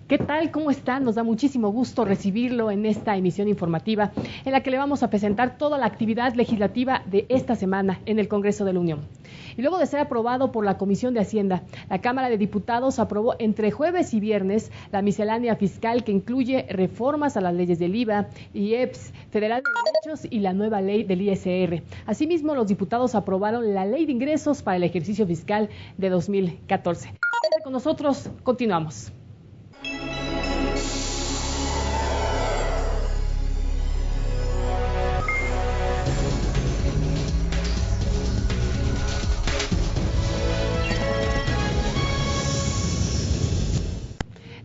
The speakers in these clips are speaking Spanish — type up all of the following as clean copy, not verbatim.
¿Qué tal? ¿Cómo están? Nos da muchísimo gusto recibirlo en esta emisión informativa en la que le vamos a presentar toda la actividad legislativa de esta semana en el Congreso de la Unión. Y luego de ser aprobado por la Comisión de Hacienda, la Cámara de Diputados aprobó entre jueves y viernes la miscelánea fiscal que incluye reformas a las leyes del IVA, IEPS, Federal de Derechos y la nueva ley del ISR. Asimismo, los diputados aprobaron la Ley de Ingresos para el ejercicio fiscal de 2014. Con nosotros, continuamos.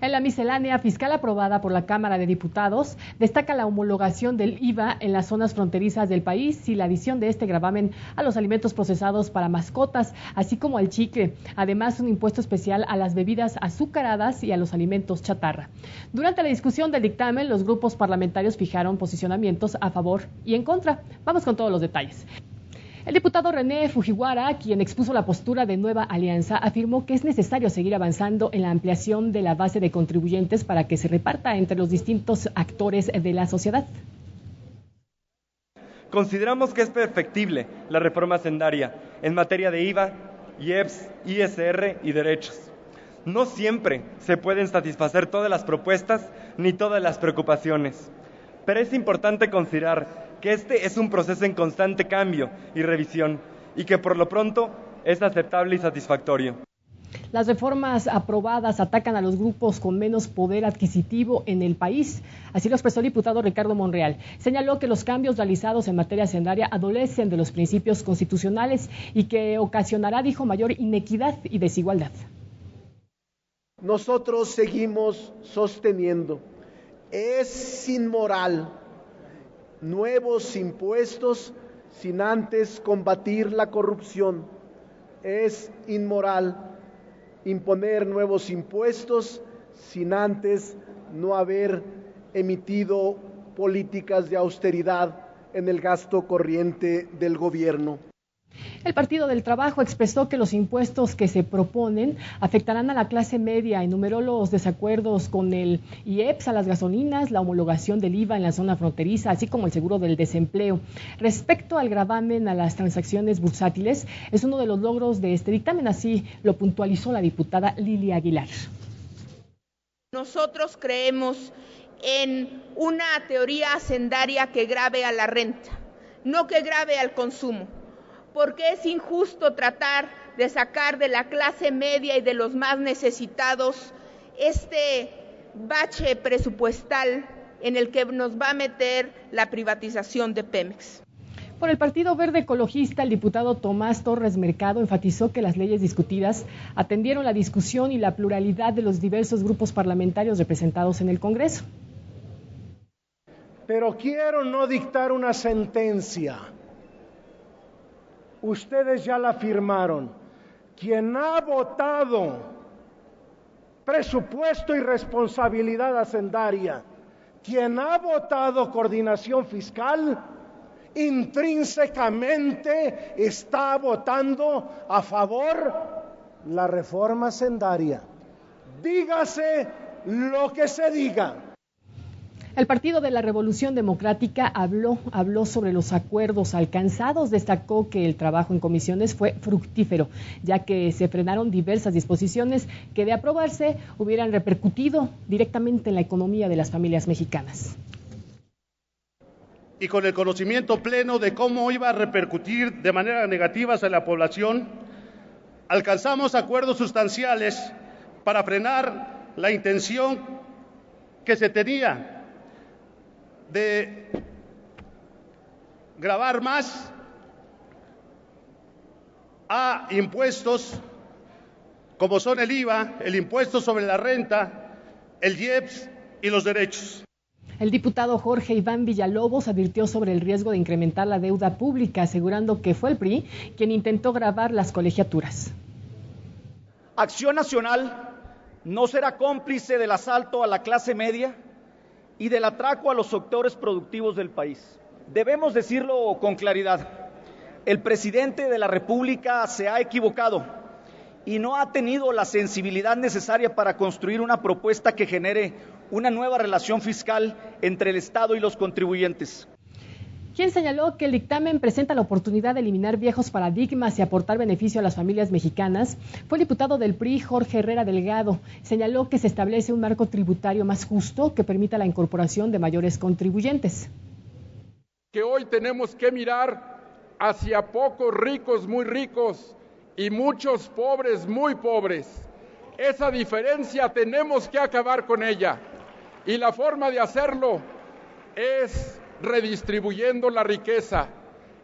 En la miscelánea fiscal aprobada por la Cámara de Diputados, destaca la homologación del IVA en las zonas fronterizas del país y la adición de este gravamen a los alimentos procesados para mascotas, así como al chicle. Además, un impuesto especial a las bebidas azucaradas y a los alimentos chatarra. Durante la discusión del dictamen, los grupos parlamentarios fijaron posicionamientos a favor y en contra. Vamos con todos los detalles. El diputado René Fujiwara, quien expuso la postura de Nueva Alianza, afirmó que es necesario seguir avanzando en la ampliación de la base de contribuyentes para que se reparta entre los distintos actores de la sociedad. Consideramos que es perfectible la reforma hacendaria en materia de IVA, IEPS, ISR y derechos. No siempre se pueden satisfacer todas las propuestas ni todas las preocupaciones, pero es importante considerar que este es un proceso en constante cambio y revisión y que por lo pronto es aceptable y satisfactorio. Las reformas aprobadas atacan a los grupos con menos poder adquisitivo en el país. Así lo expresó el diputado Ricardo Monreal. Señaló que los cambios realizados en materia hacendaria adolecen de los principios constitucionales y que ocasionará, dijo, mayor inequidad y desigualdad. Nosotros seguimos sosteniendo, es inmoral nuevos impuestos sin antes combatir la corrupción. Es inmoral imponer nuevos impuestos sin antes no haber emitido políticas de austeridad en el gasto corriente del gobierno. El Partido del Trabajo expresó que los impuestos que se proponen afectarán a la clase media. Enumeró los desacuerdos con el IEPS a las gasolinas, la homologación del IVA en la zona fronteriza, así como el seguro del desempleo. Respecto al gravamen a las transacciones bursátiles, es uno de los logros de este dictamen, así lo puntualizó la diputada Lili Aguilar. Nosotros creemos en una teoría hacendaria que grave a la renta, no que grave al consumo, porque es injusto tratar de sacar de la clase media y de los más necesitados este bache presupuestal en el que nos va a meter la privatización de Pemex. Por el Partido Verde Ecologista, el diputado Tomás Torres Mercado enfatizó que las leyes discutidas atendieron la discusión y la pluralidad de los diversos grupos parlamentarios representados en el Congreso. Pero quiero no dictar una sentencia. Ustedes ya la firmaron. Quien ha votado presupuesto y responsabilidad hacendaria, quien ha votado coordinación fiscal, intrínsecamente está votando a favor la reforma hacendaria. Dígase lo que se diga. El Partido de la Revolución Democrática habló sobre los acuerdos alcanzados. Destacó que el trabajo en comisiones fue fructífero, ya que se frenaron diversas disposiciones que de aprobarse hubieran repercutido directamente en la economía de las familias mexicanas. Y con el conocimiento pleno de cómo iba a repercutir de manera negativa hacia la población, alcanzamos acuerdos sustanciales para frenar la intención que se tenía de gravar más a impuestos como son el IVA, el impuesto sobre la renta, el IEPS y los derechos. El diputado Jorge Iván Villalobos advirtió sobre el riesgo de incrementar la deuda pública, asegurando que fue el PRI quien intentó gravar las colegiaturas. Acción Nacional no será cómplice del asalto a la clase media y del atraco a los sectores productivos del país. Debemos decirlo con claridad. El presidente de la República se ha equivocado y no ha tenido la sensibilidad necesaria para construir una propuesta que genere una nueva relación fiscal entre el Estado y los contribuyentes. Quien señaló que el dictamen presenta la oportunidad de eliminar viejos paradigmas y aportar beneficio a las familias mexicanas fue el diputado del PRI, Jorge Herrera Delgado. Señaló que se establece un marco tributario más justo que permita la incorporación de mayores contribuyentes. Que hoy tenemos que mirar hacia pocos ricos muy ricos y muchos pobres muy pobres. Esa diferencia tenemos que acabar con ella, y la forma de hacerlo es redistribuyendo la riqueza,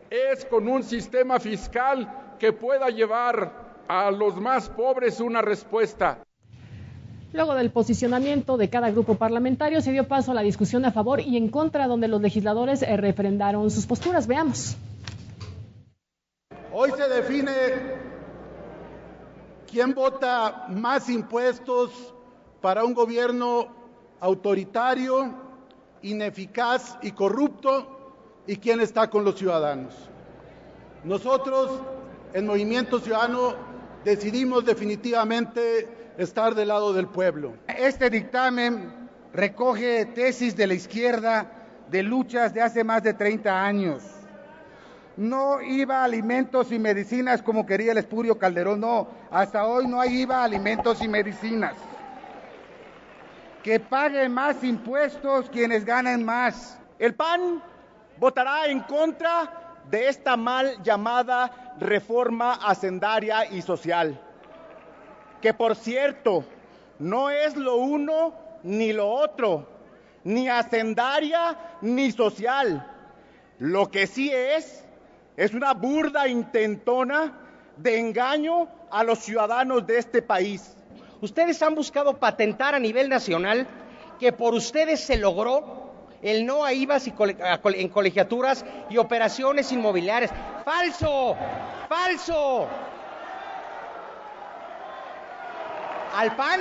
es con un sistema fiscal que pueda llevar a los más pobres una respuesta. Luego del posicionamiento de cada grupo parlamentario, se dio paso a la discusión a favor y en contra, donde los legisladores refrendaron sus posturas. Veamos. Hoy se define quién vota más impuestos para un gobierno autoritario, ineficaz y corrupto, y quién está con los ciudadanos. Nosotros, en Movimiento Ciudadano, decidimos definitivamente estar del lado del pueblo. Este dictamen recoge tesis de la izquierda de luchas de hace más de 30 años. No IVA a alimentos y medicinas como quería el espurio Calderón, no. Hasta hoy no hay IVA a alimentos y medicinas. Que paguen más impuestos quienes ganan más. El PAN votará en contra de esta mal llamada reforma hacendaria y social, que por cierto no es lo uno ni lo otro, ni hacendaria ni social. Lo que sí es una burda intentona de engaño a los ciudadanos de este país. Ustedes han buscado patentar a nivel nacional que por ustedes se logró el no a IVA en colegiaturas y operaciones inmobiliarias. ¡Falso! ¡Falso! Al PAN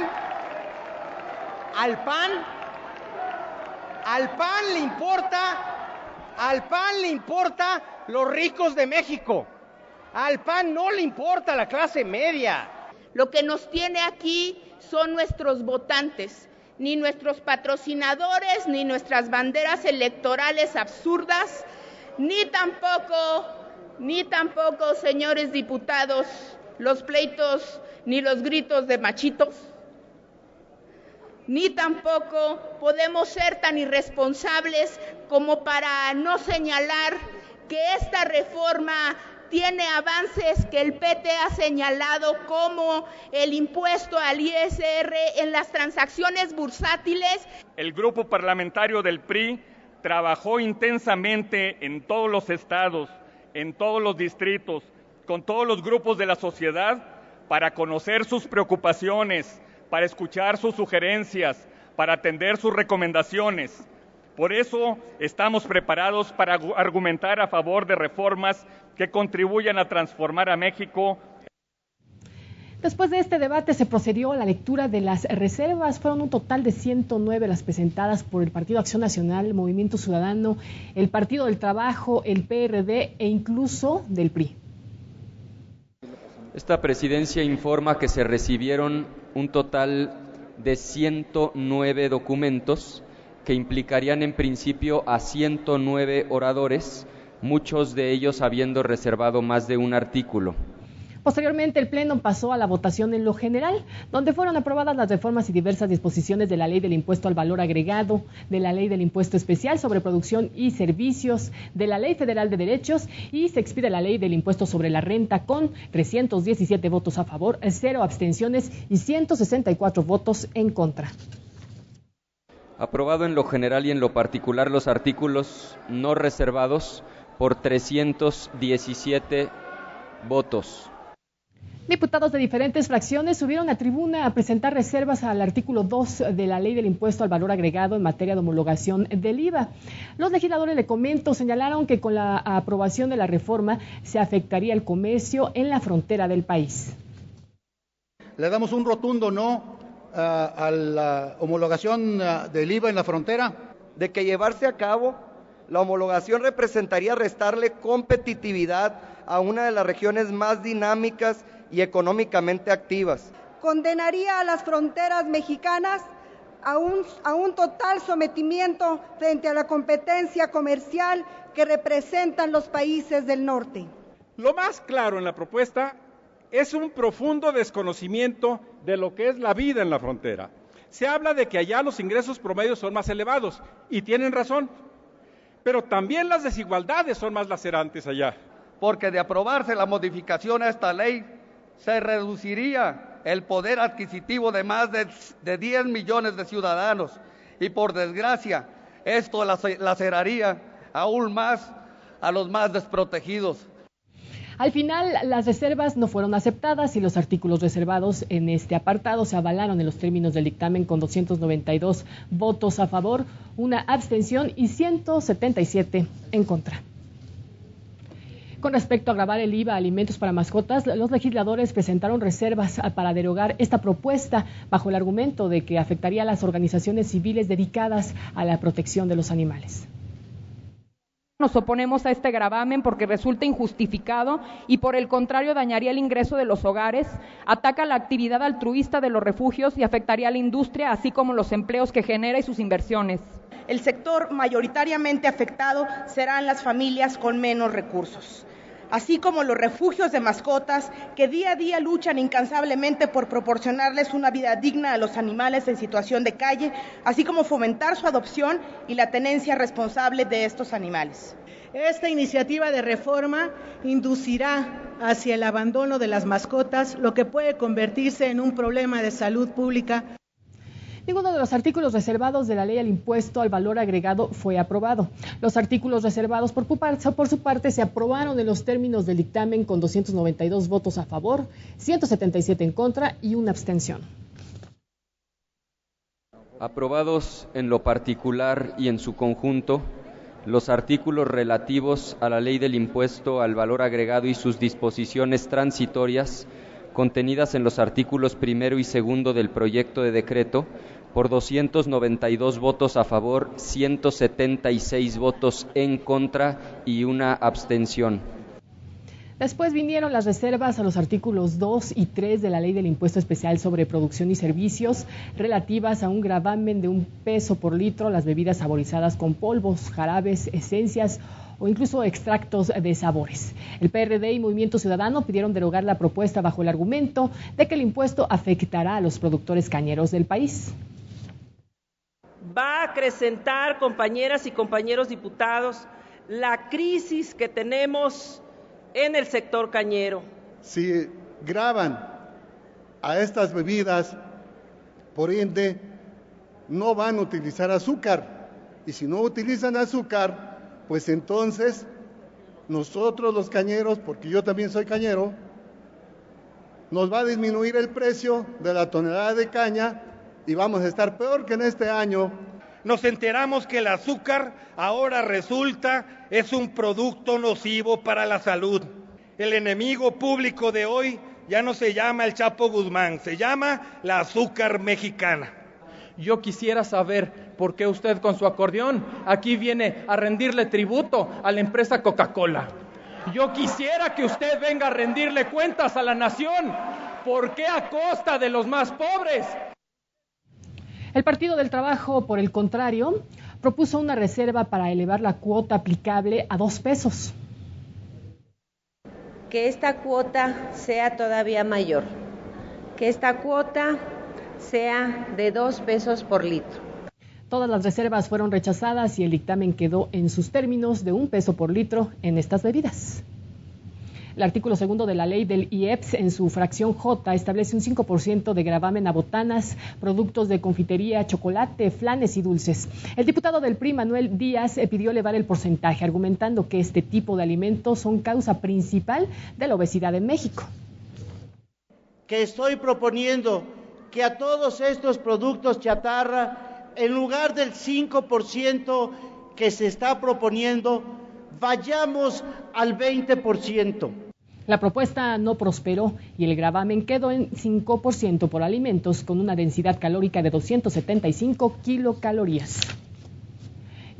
le importa los ricos de México. Al PAN no le importa la clase media. Lo que nos tiene aquí son nuestros votantes, ni nuestros patrocinadores, ni nuestras banderas electorales absurdas, ni tampoco, señores diputados, los pleitos ni los gritos de machitos, ni tampoco podemos ser tan irresponsables como para no señalar que esta reforma tiene avances que el PT ha señalado, como el impuesto al ISR en las transacciones bursátiles. El grupo parlamentario del PRI trabajó intensamente en todos los estados, en todos los distritos, con todos los grupos de la sociedad, para conocer sus preocupaciones, para escuchar sus sugerencias, para atender sus recomendaciones. Por eso estamos preparados para argumentar a favor de reformas que contribuyan a transformar a México. Después de este debate se procedió a la lectura de las reservas. Fueron un total de 109 las presentadas por el Partido Acción Nacional, el Movimiento Ciudadano, el Partido del Trabajo, el PRD e incluso del PRI. Esta presidencia informa que se recibieron un total de 109 documentos que implicarían en principio a 109 oradores, muchos de ellos habiendo reservado más de un artículo. Posteriormente, el Pleno pasó a la votación en lo general, donde fueron aprobadas las reformas y diversas disposiciones de la Ley del Impuesto al Valor Agregado, de la Ley del Impuesto Especial sobre Producción y Servicios, de la Ley Federal de Derechos, y se expide la Ley del Impuesto sobre la Renta con 317 votos a favor, 0 abstenciones y 164 votos en contra. Aprobado en lo general y en lo particular los artículos no reservados por 317 votos. Diputados de diferentes fracciones subieron a tribuna a presentar reservas al artículo 2 de la Ley del Impuesto al Valor Agregado en materia de homologación del IVA. Los legisladores, le comento, señalaron que con la aprobación de la reforma se afectaría el comercio en la frontera del país. Le damos un rotundo no a la homologación del IVA en la frontera. De que llevarse a cabo, la homologación representaría restarle competitividad a una de las regiones más dinámicas y económicamente activas. Condenaría a las fronteras mexicanas a un total sometimiento frente a la competencia comercial que representan los países del norte. Lo más claro en la propuesta es un profundo desconocimiento de lo que es la vida en la frontera. Se habla de que allá los ingresos promedios son más elevados, y tienen razón, pero también las desigualdades son más lacerantes allá. Porque de aprobarse la modificación a esta ley, se reduciría el poder adquisitivo de más de 10 millones de ciudadanos, y por desgracia, esto laceraría aún más a los más desprotegidos. Al final, las reservas no fueron aceptadas y los artículos reservados en este apartado se avalaron en los términos del dictamen con 292 votos a favor, una abstención y 177 en contra. Con respecto a gravar el IVA a alimentos para mascotas, los legisladores presentaron reservas para derogar esta propuesta bajo el argumento de que afectaría a las organizaciones civiles dedicadas a la protección de los animales. Nos oponemos a este gravamen porque resulta injustificado y por el contrario dañaría el ingreso de los hogares, ataca la actividad altruista de los refugios y afectaría a la industria, así como los empleos que genera y sus inversiones. El sector mayoritariamente afectado serán las familias con menos recursos, así como los refugios de mascotas que día a día luchan incansablemente por proporcionarles una vida digna a los animales en situación de calle, así como fomentar su adopción y la tenencia responsable de estos animales. Esta iniciativa de reforma inducirá hacia el abandono de las mascotas, lo que puede convertirse en un problema de salud pública. Ninguno de los artículos reservados de la ley al impuesto al valor agregado fue aprobado. Los artículos reservados por su parte se aprobaron en los términos del dictamen con 292 votos a favor, 177 en contra y una abstención. Aprobados en lo particular y en su conjunto, los artículos relativos a la ley del impuesto al valor agregado y sus disposiciones transitorias contenidas en los artículos 1 y 2 del proyecto de decreto, por 292 votos a favor, 176 votos en contra y una abstención. Después vinieron las reservas a los artículos 2 y 3 de la Ley del Impuesto Especial sobre Producción y Servicios, relativas a un gravamen de $1 por litro a las bebidas saborizadas con polvos, jarabes, esencias o incluso extractos de sabores. El PRD y Movimiento Ciudadano pidieron derogar la propuesta bajo el argumento de que el impuesto afectará a los productores cañeros del país. Va a acrecentar, compañeras y compañeros diputados, la crisis que tenemos en el sector cañero. Si gravan a estas bebidas, por ende, no van a utilizar azúcar. Y si no utilizan azúcar, pues entonces nosotros los cañeros, porque yo también soy cañero, nos va a disminuir el precio de la tonelada de caña y vamos a estar peor que en este año. Nos enteramos que el azúcar ahora resulta es un producto nocivo para la salud. El enemigo público de hoy ya no se llama el Chapo Guzmán, se llama la azúcar mexicana. Yo quisiera saber por qué usted con su acordeón aquí viene a rendirle tributo a la empresa Coca-Cola. Yo quisiera que usted venga a rendirle cuentas a la nación. ¿Por qué a costa de los más pobres? El Partido del Trabajo, por el contrario, propuso una reserva para elevar la cuota aplicable a $2. Que esta cuota sea todavía mayor, que esta cuota sea de $2 por litro. Todas las reservas fueron rechazadas y el dictamen quedó en sus términos de $1 por litro en estas bebidas. El artículo 2 de la ley del IEPS, en su fracción J, establece un 5% de gravamen a botanas, productos de confitería, chocolate, flanes y dulces. El diputado del PRI, Manuel Díaz, pidió elevar el porcentaje, argumentando que este tipo de alimentos son causa principal de la obesidad en México. Que estoy proponiendo que a todos estos productos chatarra, en lugar del 5% que se está proponiendo, vayamos al 20%. La propuesta no prosperó y el gravamen quedó en 5% por alimentos con una densidad calórica de 275 kilocalorías.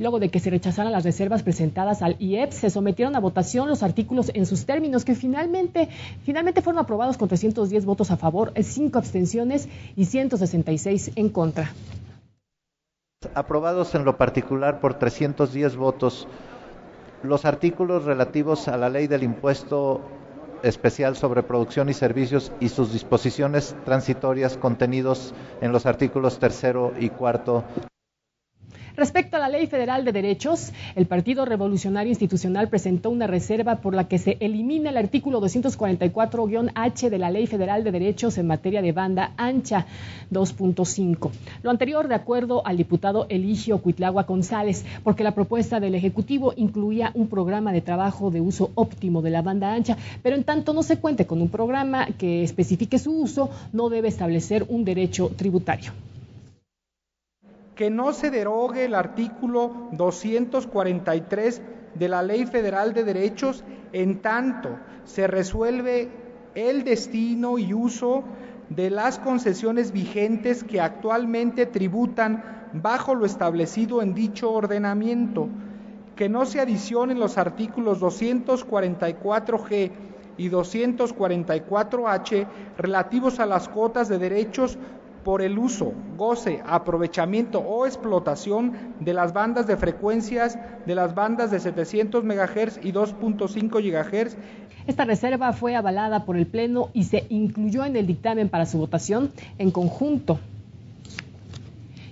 Luego de que se rechazaran las reservas presentadas al IEPS, se sometieron a votación los artículos en sus términos, que finalmente fueron aprobados con 310 votos a favor, 5 abstenciones y 166 en contra. Aprobados en lo particular por 310 votos los artículos relativos a la ley del impuesto especial sobre producción y servicios y sus disposiciones transitorias contenidos en los artículos 3º y 4º. Respecto a la Ley Federal de Derechos, el Partido Revolucionario Institucional presentó una reserva por la que se elimina el artículo 244-H de la Ley Federal de Derechos en materia de banda ancha 2.5. Lo anterior de acuerdo al diputado Eligio Cuitlagua González, porque la propuesta del Ejecutivo incluía un programa de trabajo de uso óptimo de la banda ancha, pero en tanto no se cuente con un programa que especifique su uso, no debe establecer un derecho tributario. Que no se derogue el artículo 243 de la Ley Federal de Derechos en tanto se resuelve el destino y uso de las concesiones vigentes que actualmente tributan bajo lo establecido en dicho ordenamiento, que no se adicionen los artículos 244G y 244H relativos a las cuotas de derechos por el uso, goce, aprovechamiento o explotación de las bandas de frecuencias de las bandas de 700 MHz y 2.5 GHz. Esta reserva fue avalada por el Pleno y se incluyó en el dictamen para su votación en conjunto.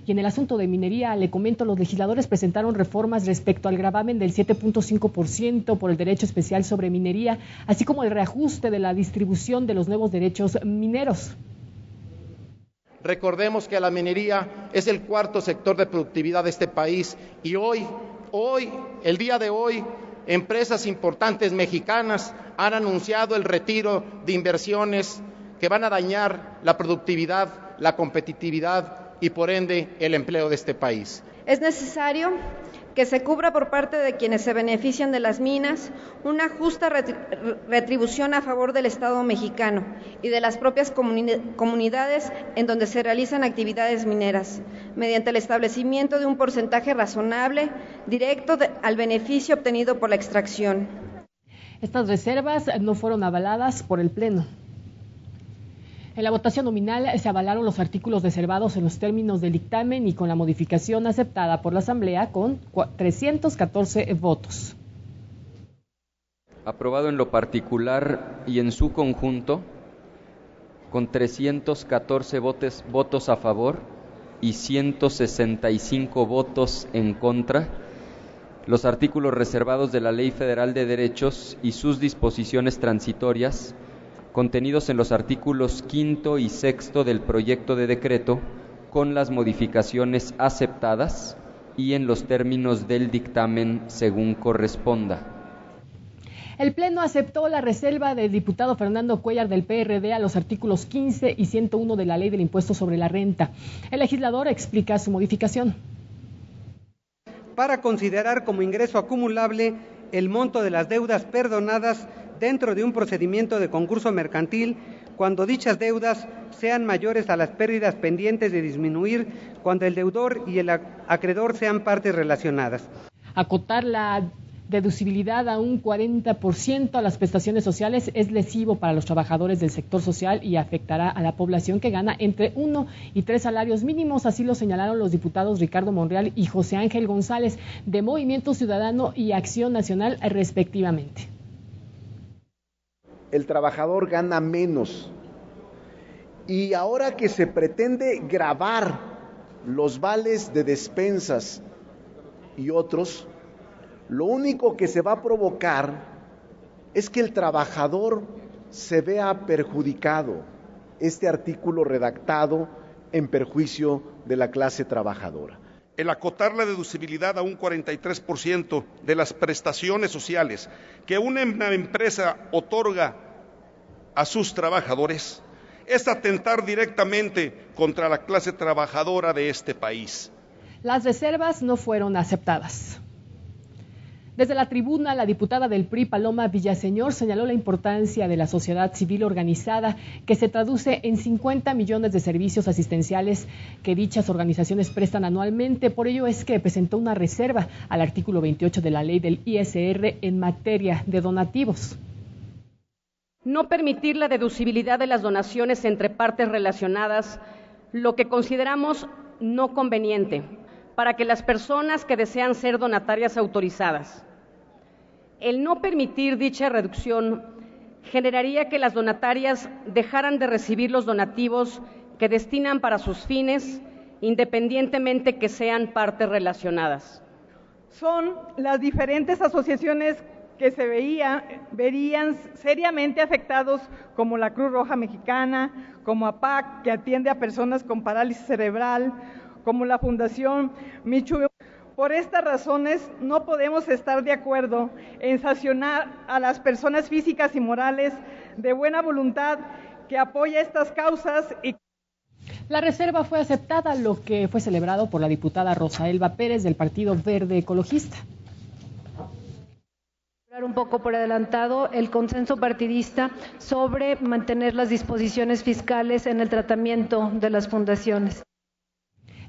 Y en el asunto de minería, le comento, los legisladores presentaron reformas respecto al gravamen del 7.5% por el derecho especial sobre minería, así como el reajuste de la distribución de los nuevos derechos mineros. Recordemos que la minería es el cuarto sector de productividad de este país y el día de hoy, empresas importantes mexicanas han anunciado el retiro de inversiones que van a dañar la productividad, la competitividad y por ende el empleo de este país. Es necesario que se cubra por parte de quienes se benefician de las minas una justa retribución a favor del Estado mexicano y de las propias comunidades en donde se realizan actividades mineras, mediante el establecimiento de un porcentaje razonable, directo al beneficio obtenido por la extracción. Estas reservas no fueron avaladas por el Pleno. En la votación nominal se avalaron los artículos reservados en los términos del dictamen y con la modificación aceptada por la Asamblea con 314 votos. Aprobado en lo particular y en su conjunto con 314 votos a favor y 165 votos en contra, los artículos reservados de la Ley Federal de Derechos y sus disposiciones transitorias contenidos en los artículos 5º y 6º del proyecto de decreto con las modificaciones aceptadas y en los términos del dictamen según corresponda. El Pleno aceptó la reserva del diputado Fernando Cuellar del PRD a los artículos 15 y 101 de la Ley del Impuesto sobre la Renta. El legislador explica su modificación. Para considerar como ingreso acumulable el monto de las deudas perdonadas dentro de un procedimiento de concurso mercantil, cuando dichas deudas sean mayores a las pérdidas pendientes de disminuir, cuando el deudor y el acreedor sean partes relacionadas. Acotar la deducibilidad a un 40% a las prestaciones sociales es lesivo para los trabajadores del sector social y afectará a la población que gana entre 1 y 3 salarios mínimos, así lo señalaron los diputados Ricardo Monreal y José Ángel González de Movimiento Ciudadano y Acción Nacional respectivamente. El trabajador gana menos y ahora que se pretende gravar los vales de despensas y otros, lo único que se va a provocar es que el trabajador se vea perjudicado. Este artículo redactado en perjuicio de la clase trabajadora. El acotar la deducibilidad a un 43% de las prestaciones sociales que una empresa otorga a sus trabajadores es atentar directamente contra la clase trabajadora de este país. Las reservas no fueron aceptadas. Desde la tribuna, la diputada del PRI, Paloma Villaseñor, señaló la importancia de la sociedad civil organizada, que se traduce en 50 millones de servicios asistenciales que dichas organizaciones prestan anualmente. Por ello es que presentó una reserva al artículo 28 de la ley del ISR en materia de donativos. No permitir la deducibilidad de las donaciones entre partes relacionadas, lo que consideramos no conveniente para que las personas que desean ser donatarias autorizadas. El no permitir dicha reducción generaría que las donatarias dejaran de recibir los donativos que destinan para sus fines, independientemente que sean partes relacionadas. Son las diferentes asociaciones que se verían seriamente afectados, como la Cruz Roja Mexicana, como APAC, que atiende a personas con parálisis cerebral, como la Fundación Michu. Por estas razones, no podemos estar de acuerdo en sancionar a las personas físicas y morales de buena voluntad que apoya estas causas. La reserva fue aceptada, lo que fue celebrado por la diputada Rosa Elba Pérez del Partido Verde Ecologista. Un poco por adelantado el consenso partidista sobre mantener las disposiciones fiscales en el tratamiento de las fundaciones.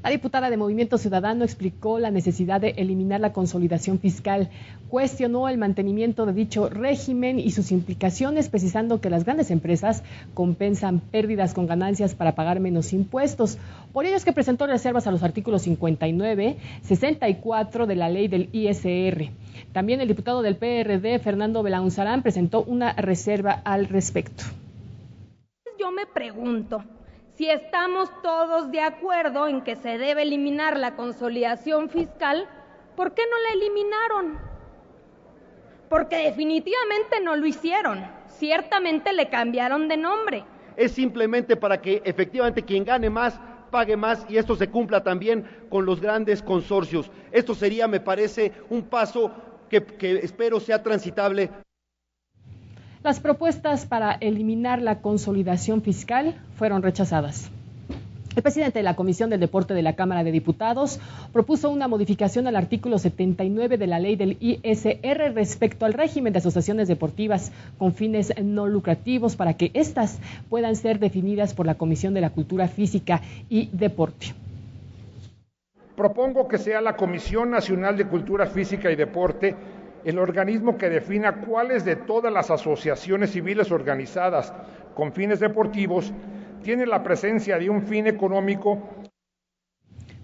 La diputada de Movimiento Ciudadano explicó la necesidad de eliminar la consolidación fiscal, cuestionó el mantenimiento de dicho régimen y sus implicaciones, precisando que las grandes empresas compensan pérdidas con ganancias para pagar menos impuestos. Por ello es que presentó reservas a los artículos 59, 64 de la ley del ISR. También el diputado del PRD, Fernando Belaunzarán, presentó una reserva al respecto. Yo me pregunto, si estamos todos de acuerdo en que se debe eliminar la consolidación fiscal, ¿por qué no la eliminaron? Porque definitivamente no lo hicieron. Ciertamente le cambiaron de nombre. Es simplemente para que efectivamente quien gane más pague más y esto se cumpla también con los grandes consorcios. Esto sería, me parece, un paso que espero sea transitable. Las propuestas para eliminar la consolidación fiscal fueron rechazadas. El presidente de la Comisión del Deporte de la Cámara de Diputados propuso una modificación al artículo 79 de la ley del ISR respecto al régimen de asociaciones deportivas con fines no lucrativos para que éstas puedan ser definidas por la Comisión de la Cultura Física y Deporte. Propongo que sea la Comisión Nacional de Cultura Física y Deporte el organismo que defina cuáles de todas las asociaciones civiles organizadas con fines deportivos tienen la presencia de un fin económico.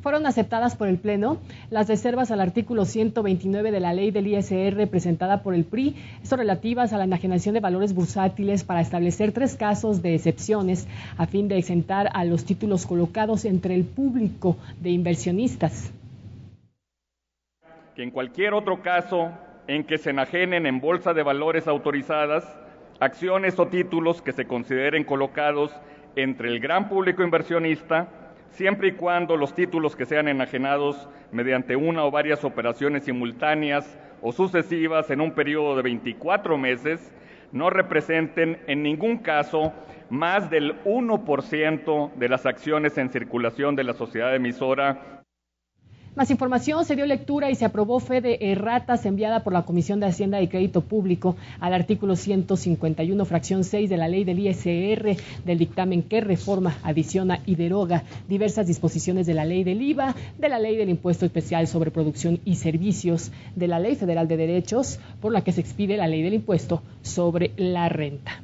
Fueron aceptadas por el Pleno las reservas al artículo 129 de la ley del ISR presentada por el PRI, esto relativas a la enajenación de valores bursátiles para establecer 3 casos de excepciones a fin de exentar a los títulos colocados entre el público de inversionistas. Que en cualquier otro caso en que se enajenen en bolsa de valores autorizadas acciones o títulos que se consideren colocados entre el gran público inversionista, siempre y cuando los títulos que sean enajenados mediante una o varias operaciones simultáneas o sucesivas en un periodo de 24 meses no representen en ningún caso más del 1% de las acciones en circulación de la sociedad emisora. Más información, se dio lectura y se aprobó fe de erratas enviada por la Comisión de Hacienda y Crédito Público al artículo 151, fracción 6 de la ley del ISR, del dictamen que reforma, adiciona y deroga diversas disposiciones de la ley del IVA, de la ley del Impuesto Especial sobre Producción y Servicios, de la Ley Federal de Derechos, por la que se expide la ley del Impuesto sobre la Renta.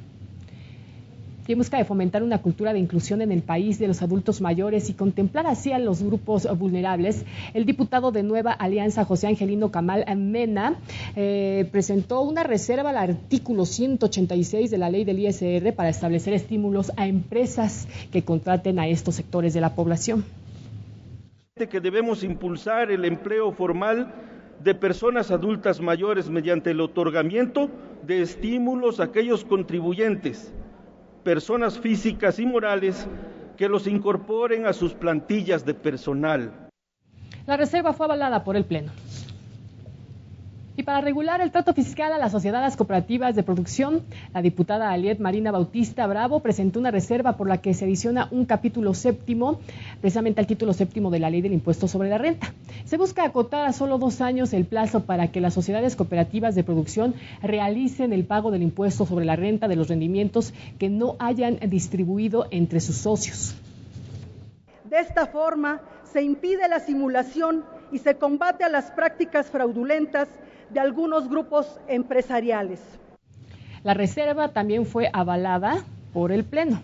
Y en busca de fomentar una cultura de inclusión en el país de los adultos mayores y contemplar así a los grupos vulnerables, el diputado de Nueva Alianza, José Angelino Camal Mena, presentó una reserva al artículo 186 de la ley del ISR para establecer estímulos a empresas que contraten a estos sectores de la población. Que debemos impulsar el empleo formal de personas adultas mayores mediante el otorgamiento de estímulos a aquellos contribuyentes, personas físicas y morales, que los incorporen a sus plantillas de personal. La reserva fue avalada por el Pleno. Y para regular el trato fiscal a las sociedades cooperativas de producción, la diputada Aliet Marina Bautista Bravo presentó una reserva por la que se adiciona un capítulo séptimo, precisamente al título séptimo de la Ley del Impuesto sobre la Renta. Se busca acotar a solo 2 años el plazo para que las sociedades cooperativas de producción realicen el pago del impuesto sobre la renta de los rendimientos que no hayan distribuido entre sus socios. De esta forma, se impide la simulación y se combate a las prácticas fraudulentas de algunos grupos empresariales. La reserva también fue avalada por el Pleno.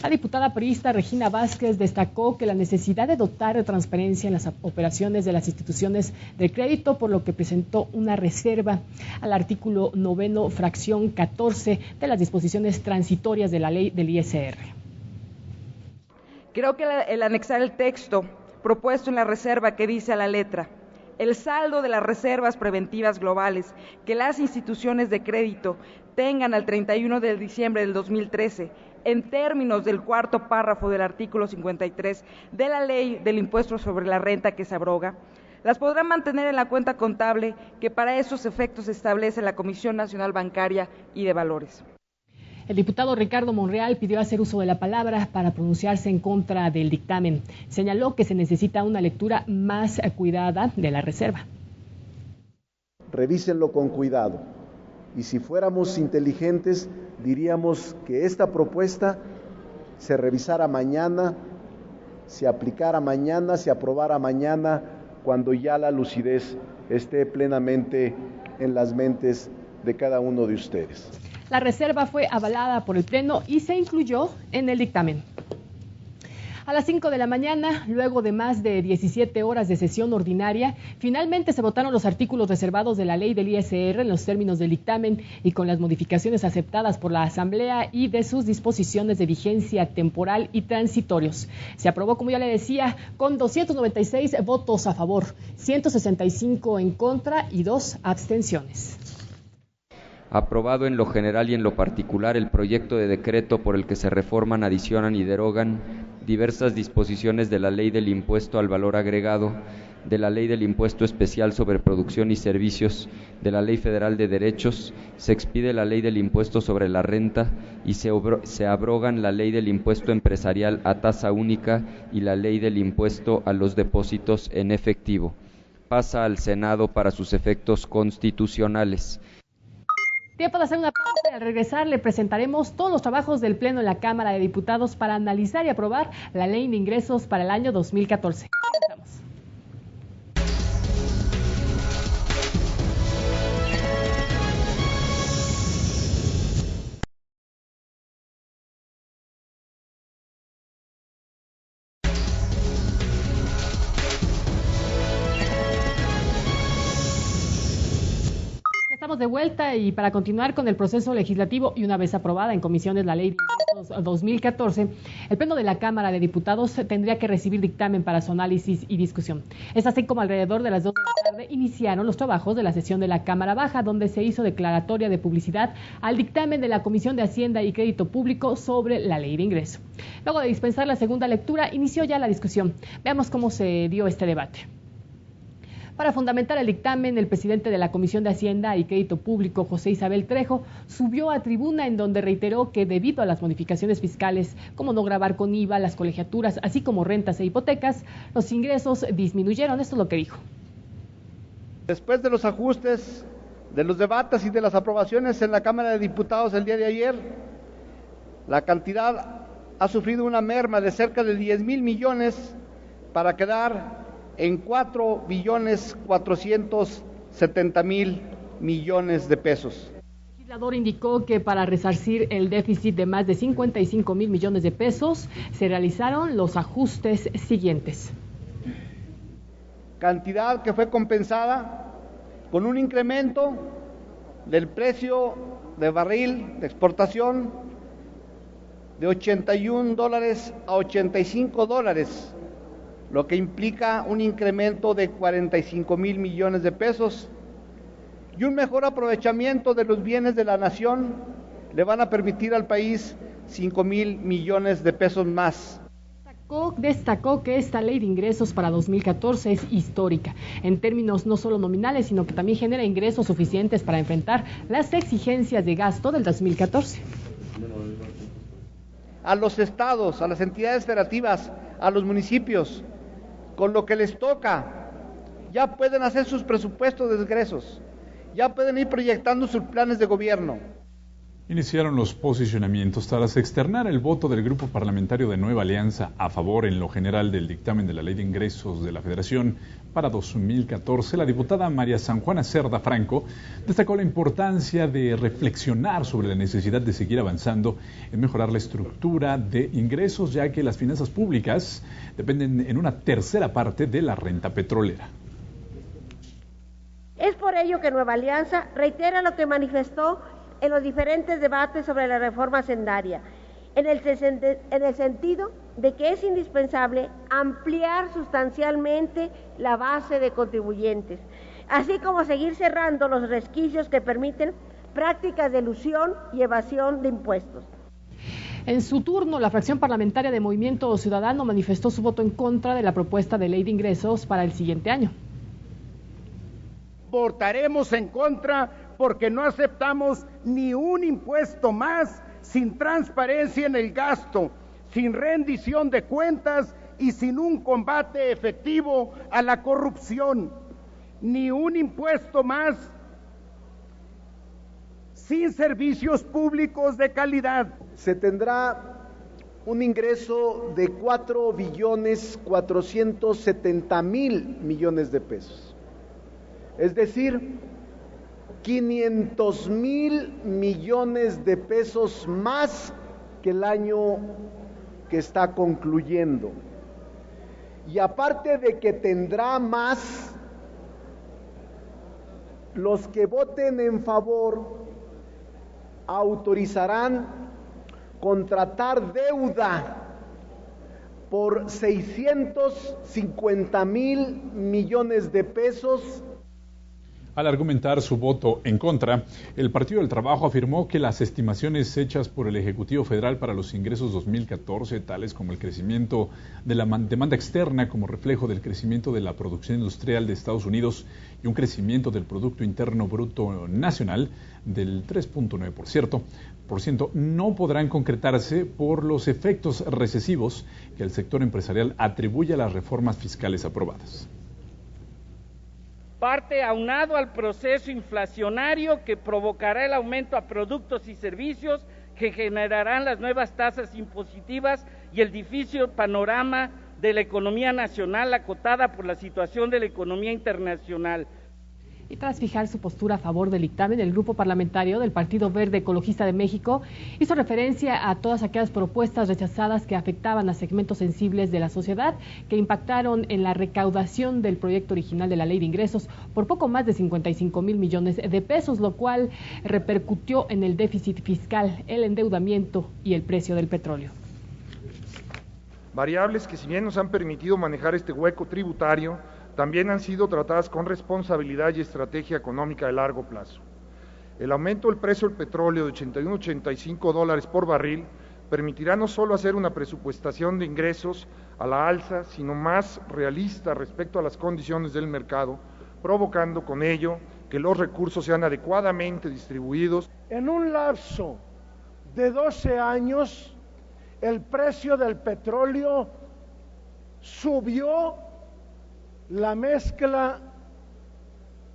La diputada priista Regina Vázquez destacó que la necesidad de dotar de transparencia en las operaciones de las instituciones de crédito, por lo que presentó una reserva al artículo 9, fracción 14 de las disposiciones transitorias de la ley del ISR. Creo que el anexar el texto propuesto en la reserva que dice a la letra: el saldo de las reservas preventivas globales que las instituciones de crédito tengan al 31 de diciembre del 2013, en términos del cuarto párrafo del artículo 53 de la Ley del Impuesto sobre la Renta que se abroga, las podrán mantener en la cuenta contable que para esos efectos establece la Comisión Nacional Bancaria y de Valores. El diputado Ricardo Monreal pidió hacer uso de la palabra para pronunciarse en contra del dictamen. Señaló que se necesita una lectura más cuidada de la reserva. Revísenlo con cuidado. Y si fuéramos inteligentes, diríamos que esta propuesta se revisara mañana, se aplicara mañana, se aprobara mañana, cuando ya la lucidez esté plenamente en las mentes de cada uno de ustedes. La reserva fue avalada por el Pleno y se incluyó en el dictamen. A las 5 de la mañana, luego de más de 17 horas de sesión ordinaria, finalmente se votaron los artículos reservados de la ley del ISR en los términos del dictamen y con las modificaciones aceptadas por la Asamblea y de sus disposiciones de vigencia temporal y transitorios. Se aprobó, como ya le decía, con 296 votos a favor, 165 en contra y 2 abstenciones. Aprobado en lo general y en lo particular el proyecto de decreto por el que se reforman, adicionan y derogan diversas disposiciones de la Ley del Impuesto al Valor Agregado, de la Ley del Impuesto Especial sobre Producción y Servicios, de la Ley Federal de Derechos, se expide la Ley del Impuesto sobre la Renta y se abrogan la Ley del Impuesto Empresarial a tasa única y la Ley del Impuesto a los depósitos en efectivo. Pasa al Senado para sus efectos constitucionales. Tiempo de hacer una pausa y al regresar le presentaremos todos los trabajos del Pleno en la Cámara de Diputados para analizar y aprobar la Ley de Ingresos para el año 2014. Comenzamos. Estamos de vuelta y para continuar con el proceso legislativo y una vez aprobada en comisiones la Ley de Ingresos 2014, el Pleno de la Cámara de Diputados tendría que recibir dictamen para su análisis y discusión. Es así como alrededor de las 2 de la tarde iniciaron los trabajos de la sesión de la Cámara Baja, donde se hizo declaratoria de publicidad al dictamen de la Comisión de Hacienda y Crédito Público sobre la Ley de Ingreso. Luego de dispensar la segunda lectura, inició ya la discusión. Veamos cómo se dio este debate. Para fundamentar el dictamen, el presidente de la Comisión de Hacienda y Crédito Público, José Isabel Trejo, subió a tribuna en donde reiteró que debido a las modificaciones fiscales, como no gravar con IVA, las colegiaturas, así como rentas e hipotecas, los ingresos disminuyeron. Esto es lo que dijo. Después de los ajustes, de los debates y de las aprobaciones en la Cámara de Diputados el día de ayer, la cantidad ha sufrido una merma de cerca de 10,000 millones para quedar en 4,470,000 millones de pesos. El legislador indicó que para resarcir el déficit de más de 55,000 millones de pesos se realizaron los ajustes siguientes. Cantidad que fue compensada con un incremento del precio de barril de exportación de $81 a $85, lo que implica un incremento de 45,000 millones de pesos y un mejor aprovechamiento de los bienes de la nación le van a permitir al país 5,000 millones de pesos más. Destacó que esta ley de ingresos para 2014 es histórica, en términos no solo nominales, sino que también genera ingresos suficientes para enfrentar las exigencias de gasto del 2014. A los estados, a las entidades federativas, a los municipios, con lo que les toca, ya pueden hacer sus presupuestos de ingresos, ya pueden ir proyectando sus planes de gobierno. Iniciaron los posicionamientos tras externar el voto del Grupo Parlamentario de Nueva Alianza a favor en lo general del dictamen de la Ley de Ingresos de la Federación para 2014. La diputada María San Juana Cerda Franco destacó la importancia de reflexionar sobre la necesidad de seguir avanzando en mejorar la estructura de ingresos, ya que las finanzas públicas dependen en una tercera parte de la renta petrolera. Es por ello que Nueva Alianza reitera lo que manifestó en los diferentes debates sobre la reforma hacendaria, en el sentido de que es indispensable ampliar sustancialmente la base de contribuyentes, así como seguir cerrando los resquicios que permiten prácticas de elusión y evasión de impuestos. En su turno, la fracción parlamentaria de Movimiento Ciudadano manifestó su voto en contra de la propuesta de ley de ingresos para el siguiente año. Votaremos en contra porque no aceptamos ni un impuesto más sin transparencia en el gasto, sin rendición de cuentas y sin un combate efectivo a la corrupción. Ni un impuesto más sin servicios públicos de calidad. Se tendrá un ingreso de 4.470.000 millones de pesos. Es decir, 500.000 millones de pesos más que el año que está concluyendo. Y aparte de que tendrá más, los que voten en favor autorizarán contratar deuda por 650.000 millones de pesos. Al argumentar su voto en contra, el Partido del Trabajo afirmó que las estimaciones hechas por el Ejecutivo Federal para los ingresos 2014, tales como el crecimiento de la demanda externa como reflejo del crecimiento de la producción industrial de Estados Unidos y un crecimiento del Producto Interno Bruto Nacional del 3.9%, no podrán concretarse por los efectos recesivos que el sector empresarial atribuye a las reformas fiscales aprobadas. Parte aunado al proceso inflacionario que provocará el aumento a productos y servicios que generarán las nuevas tasas impositivas y el difícil panorama de la economía nacional acotada por la situación de la economía internacional. Y tras fijar su postura a favor del dictamen, el grupo parlamentario del Partido Verde Ecologista de México hizo referencia a todas aquellas propuestas rechazadas que afectaban a segmentos sensibles de la sociedad, que impactaron en la recaudación del proyecto original de la Ley de Ingresos por poco más de 55.000 millones de pesos, lo cual repercutió en el déficit fiscal, el endeudamiento y el precio del petróleo. Variables que, si bien nos han permitido manejar este hueco tributario, también han sido tratadas con responsabilidad y estrategia económica de largo plazo. El aumento del precio del petróleo de $81.85 por barril permitirá no solo hacer una presupuestación de ingresos a la alza, sino más realista respecto a las condiciones del mercado, provocando con ello que los recursos sean adecuadamente distribuidos. En un lapso de 12 años, el precio del petróleo subió la mezcla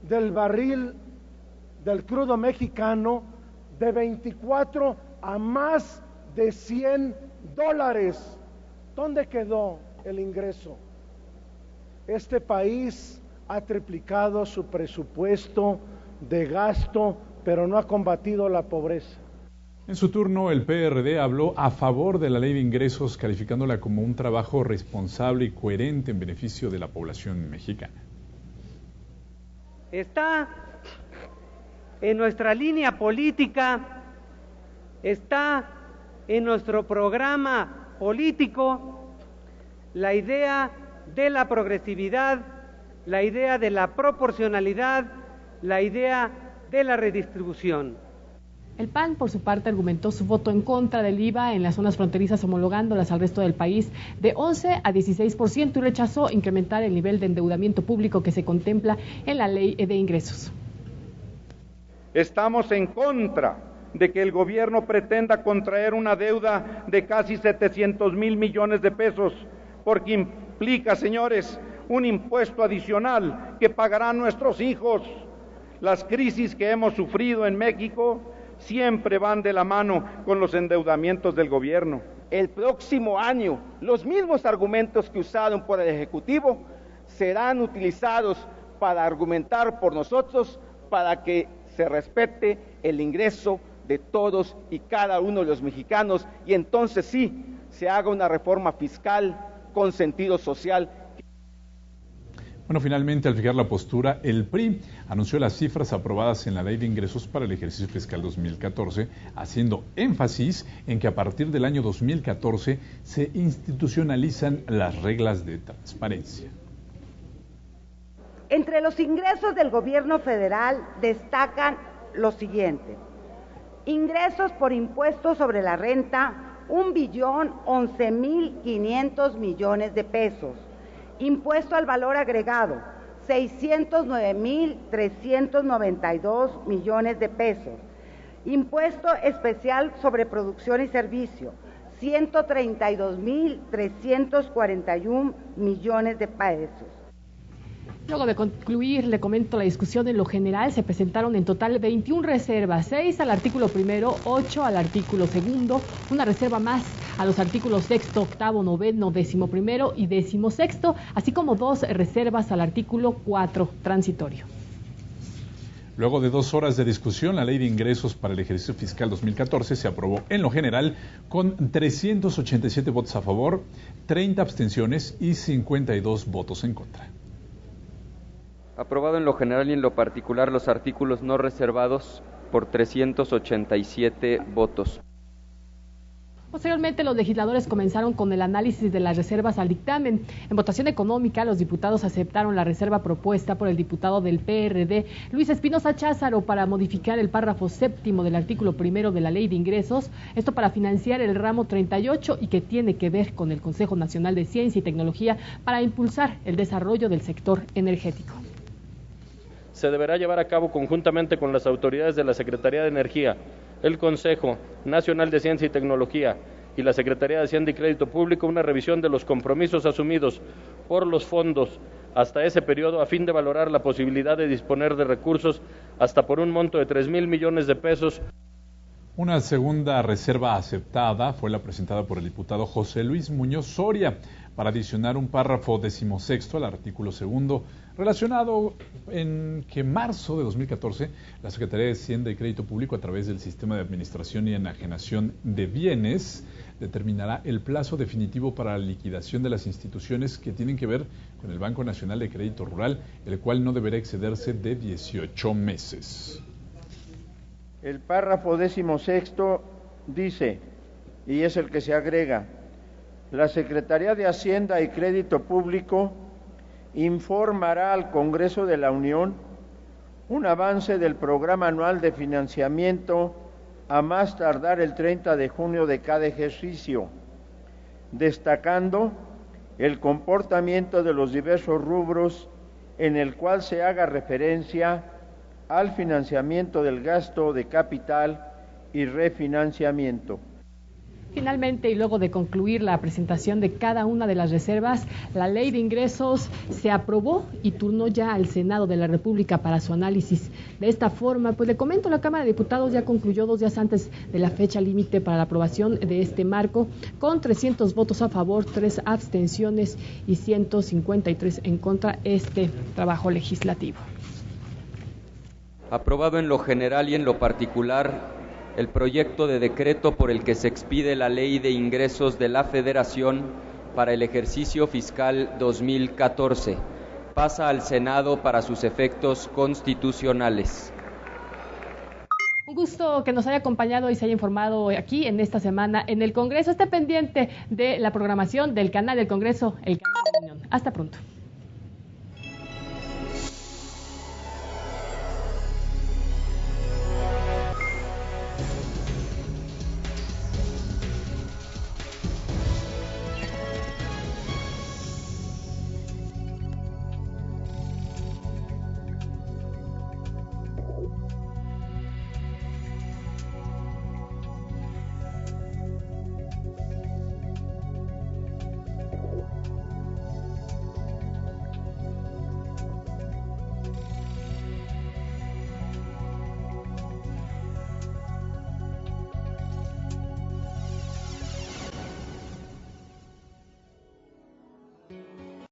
del barril del crudo mexicano de 24 a más de $100. ¿Dónde quedó el ingreso? Este país ha triplicado su presupuesto de gasto, pero no ha combatido la pobreza. En su turno, el PRD habló a favor de la Ley de Ingresos, calificándola como un trabajo responsable y coherente en beneficio de la población mexicana. Está en nuestra línea política, está en nuestro programa político la idea de la progresividad, la idea de la proporcionalidad, la idea de la redistribución. El PAN, por su parte, argumentó su voto en contra del IVA en las zonas fronterizas, homologándolas al resto del país de 11 a 16% y rechazó incrementar el nivel de endeudamiento público que se contempla en la Ley de Ingresos. Estamos en contra de que el gobierno pretenda contraer una deuda de casi 700,000 millones de pesos, porque implica, señores, un impuesto adicional que pagarán nuestros hijos. Las crisis que hemos sufrido en México siempre van de la mano con los endeudamientos del gobierno. El próximo año, los mismos argumentos que usaron por el Ejecutivo serán utilizados para argumentar por nosotros para que se respete el ingreso de todos y cada uno de los mexicanos y entonces sí se haga una reforma fiscal con sentido social. Bueno, finalmente, al fijar la postura, el PRI anunció las cifras aprobadas en la Ley de Ingresos para el ejercicio fiscal 2014, haciendo énfasis en que a partir del año 2014 se institucionalizan las reglas de transparencia. Entre los ingresos del gobierno federal destacan lo siguiente: ingresos por impuestos sobre la renta, 1.011.500 millones de pesos. Impuesto al valor agregado, 609.392 millones de pesos. Impuesto especial sobre producción y servicio, 132.341 millones de pesos. Luego de concluir, le comento la discusión en lo general, se presentaron en total 21 reservas, 6 al artículo primero, 8 al artículo segundo, una reserva más a los artículos sexto, octavo, noveno, 11º y 16º, así como 2 reservas al artículo 4 transitorio. Luego de 2 horas de discusión, la Ley de Ingresos para el ejercicio fiscal 2014 se aprobó en lo general con 387 votos a favor, 30 abstenciones y 52 votos en contra. Aprobado en lo general y en lo particular los artículos no reservados por 387 votos. Posteriormente, los legisladores comenzaron con el análisis de las reservas al dictamen. En votación económica, los diputados aceptaron la reserva propuesta por el diputado del PRD, Luis Espinosa Cházaro, para modificar el párrafo séptimo del artículo primero de la Ley de Ingresos, esto para financiar el ramo 38 y que tiene que ver con el Consejo Nacional de Ciencia y Tecnología para impulsar el desarrollo del sector energético. Se deberá llevar a cabo conjuntamente con las autoridades de la Secretaría de Energía, el Consejo Nacional de Ciencia y Tecnología y la Secretaría de Hacienda y Crédito Público una revisión de los compromisos asumidos por los fondos hasta ese periodo a fin de valorar la posibilidad de disponer de recursos hasta por un monto de 3,000 millones de pesos. Una segunda reserva aceptada fue la presentada por el diputado José Luis Muñoz Soria para adicionar un párrafo 16º al artículo 2 relacionado en que en marzo de 2014 la Secretaría de Hacienda y Crédito Público, a través del Sistema de Administración y Enajenación de Bienes, determinará el plazo definitivo para la liquidación de las instituciones que tienen que ver con el Banco Nacional de Crédito Rural, el cual no deberá excederse de 18 meses. El párrafo 16º dice, y es el que se agrega: la Secretaría de Hacienda y Crédito Público informará al Congreso de la Unión un avance del programa anual de financiamiento a más tardar el 30 de junio de cada ejercicio, destacando el comportamiento de los diversos rubros en el cual se haga referencia al financiamiento del gasto de capital y refinanciamiento. Finalmente, y luego de concluir la presentación de cada una de las reservas, la Ley de Ingresos se aprobó y turnó ya al Senado de la República para su análisis. De esta forma, pues le comento, la Cámara de Diputados ya concluyó 2 días antes de la fecha límite para la aprobación de este marco, con 300 votos a favor, 3 abstenciones y 153 en contra este trabajo legislativo. Aprobado en lo general y en lo particular el proyecto de decreto por el que se expide la Ley de Ingresos de la Federación para el ejercicio fiscal 2014. Pasa al Senado para sus efectos constitucionales. Un gusto que nos haya acompañado y se haya informado aquí en esta semana en el Congreso. Esté pendiente de la programación del canal del Congreso, el canal de la Unión. Hasta pronto.